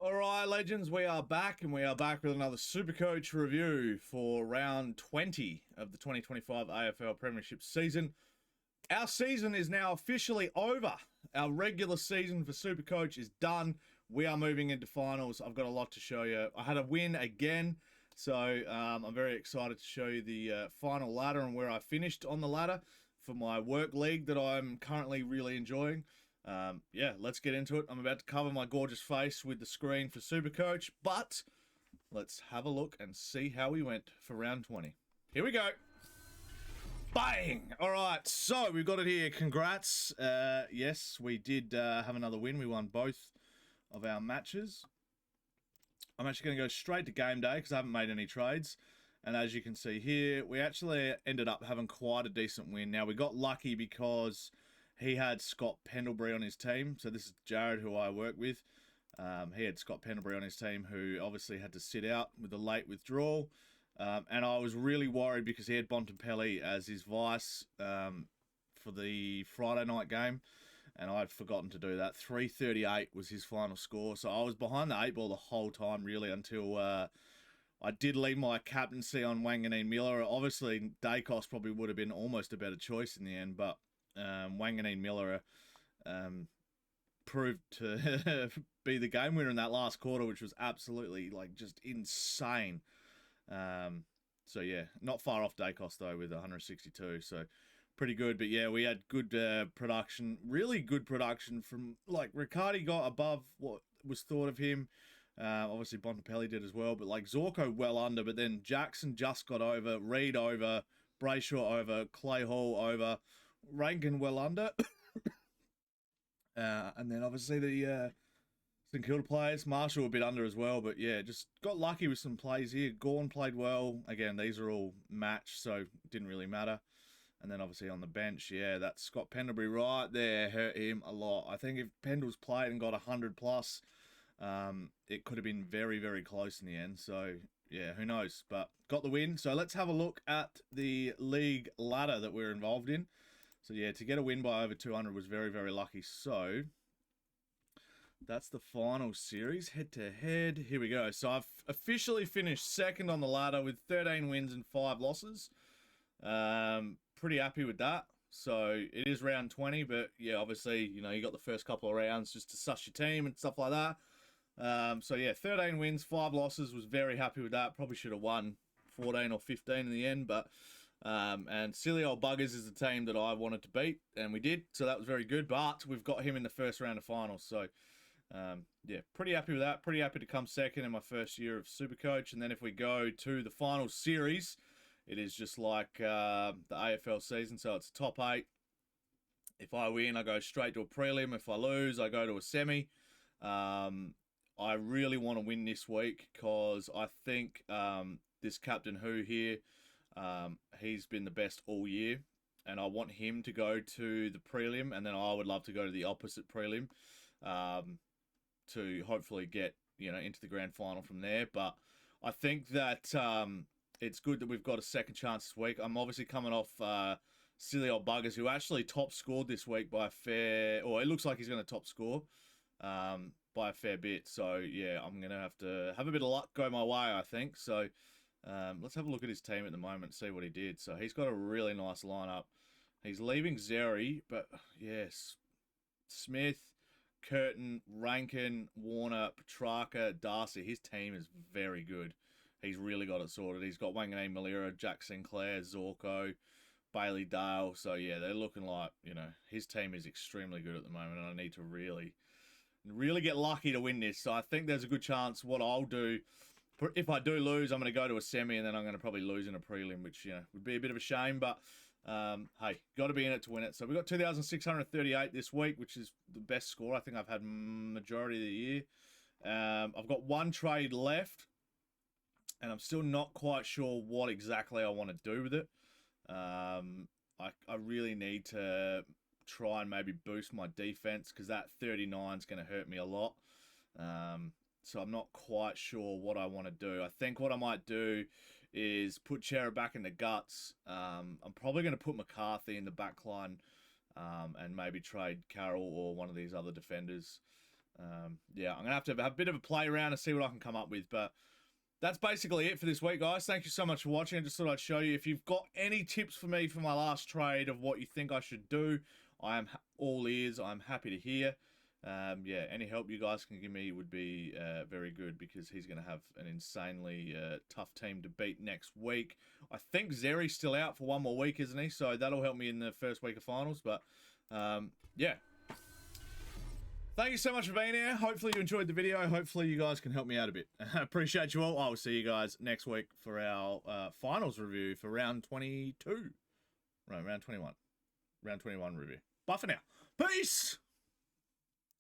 All right, legends, we are back, and we are back with another Supercoach review for round 20 of the 2025 AFL Premiership season. Our season is now officially over. Our regular season for Supercoach is done. We are moving into finals. I've got a lot to show you. I had a win again, so I'm very excited to show you the final ladder and where I finished on the ladder for my work league that I'm currently really enjoying. Yeah, let's get into it. I'm about to cover my gorgeous face with the screen for Supercoach, but let's have a look and see how we went for round 20. Here we go. Bang! All right, so we've got it here. Congrats. Yes, we did have another win. We won both of our matches. I'm actually going to go straight to game day because I haven't made any trades. And as you can see here, we actually ended up having quite a decent win. Now, we got lucky because he had Scott Pendlebury on his team. So this is Jared, who I work with. He had Scott Pendlebury on his team, who obviously had to sit out with a late withdrawal. And I was really worried because he had Bontempelli as his vice for the Friday night game. And I'd forgotten to do that. 338 was his final score. So I was behind the 8 ball the whole time, really, until I did leave my captaincy on Wanganeen Miller. Obviously, Dacos probably would have been almost a better choice in the end, but Wanganeen Miller proved to be the game winner in that last quarter, which was absolutely just insane. So yeah, not far off Dacos though with 162. So pretty good. But yeah, we had good production, really good production from Riccardi got above what was thought of him. Obviously Bontempelli did as well, but Zorko well under. But then Jackson just got over, Reed over, Brayshaw over, Clay Hall over. Rankin well under. And then obviously the St Kilda players, Marshall a bit under as well, but yeah, just got lucky with some plays here. Gorn played well. Again, these are all matched, so it didn't really matter. And then obviously on the bench, yeah, that Scott Pendlebury right there hurt him a lot. I think if Pendle's played and got 100 plus, it could have been very, very close in the end. So yeah, who knows? But got the win. So let's have a look at the league ladder that we're involved in. So yeah, to get a win by over 200 was very, very lucky. So that's the final series, head to head. Here we go. So I've officially finished second on the ladder with 13 wins and 5 losses. Pretty happy with that. So it is round 20, but yeah, obviously, you got the first couple of rounds just to suss your team and stuff like that. So yeah, 13 wins, 5 losses, was very happy with that. Probably should have won 14 or 15 in the end, but and Silly Old Buggers is the team that I wanted to beat, and we did, so that was very good. But we've got him in the first round of finals, so yeah, pretty happy with that. Pretty happy to come second in my first year of Supercoach. And then if we go to the final series, it is just like the AFL season, so it's top 8. If I win, I go straight to a prelim. If I lose, I go to a semi. I really want to win this week because I think this Captain Who here, he's been the best all year, and I want him to go to the prelim, and then I would love to go to the opposite prelim to hopefully get into the grand final from there. But I think that it's good that we've got a second chance this week. I'm obviously coming off Silly Old Buggers, who actually top scored this week by a fair, or it looks like he's going to top score by a fair bit. So yeah, I'm going to have a bit of luck go my way, I think. So let's have a look at his team at the moment, see what he did. So he's got a really nice lineup. He's leaving Zeri, but yes, Smith, Curtin, Rankin, Warner, Petrarca, Darcy. His team is very good. He's really got it sorted. He's got Wanganeen Malira, Jack Sinclair, Zorko, Bailey Dale. So yeah, they're looking like, his team is extremely good at the moment, and I need to really get lucky to win this. So I think there's a good chance what I'll do, if I do lose, I'm going to go to a semi, and then I'm going to probably lose in a prelim, which, would be a bit of a shame, but hey, got to be in it to win it. So we've got 2,638 this week, which is the best score I think I've had majority of the year. I've got one trade left, and I'm still not quite sure what exactly I want to do with it. I really need to try and maybe boost my defense, because that 39 is going to hurt me a lot. So I'm not quite sure what I want to do. I think what I might do is put Chera back in the guts. I'm probably going to put McCarthy in the back line and maybe trade Carroll or one of these other defenders. Yeah, I'm going to have a bit of a play around and see what I can come up with. But that's basically it for this week, guys. Thank you so much for watching. I just thought I'd show you. If you've got any tips for me for my last trade of what you think I should do, I am all ears. I'm happy to hear. Yeah, any help you guys can give me would be very good, because he's going to have an insanely tough team to beat next week. I think Zeri's still out for one more week, isn't he? So that'll help me in the first week of finals. But yeah. Thank you so much for being here. Hopefully you enjoyed the video. Hopefully you guys can help me out a bit. I appreciate you all. I will see you guys next week for our finals review for round 22. Right, round 21. Round 21 review. Bye for now. Peace!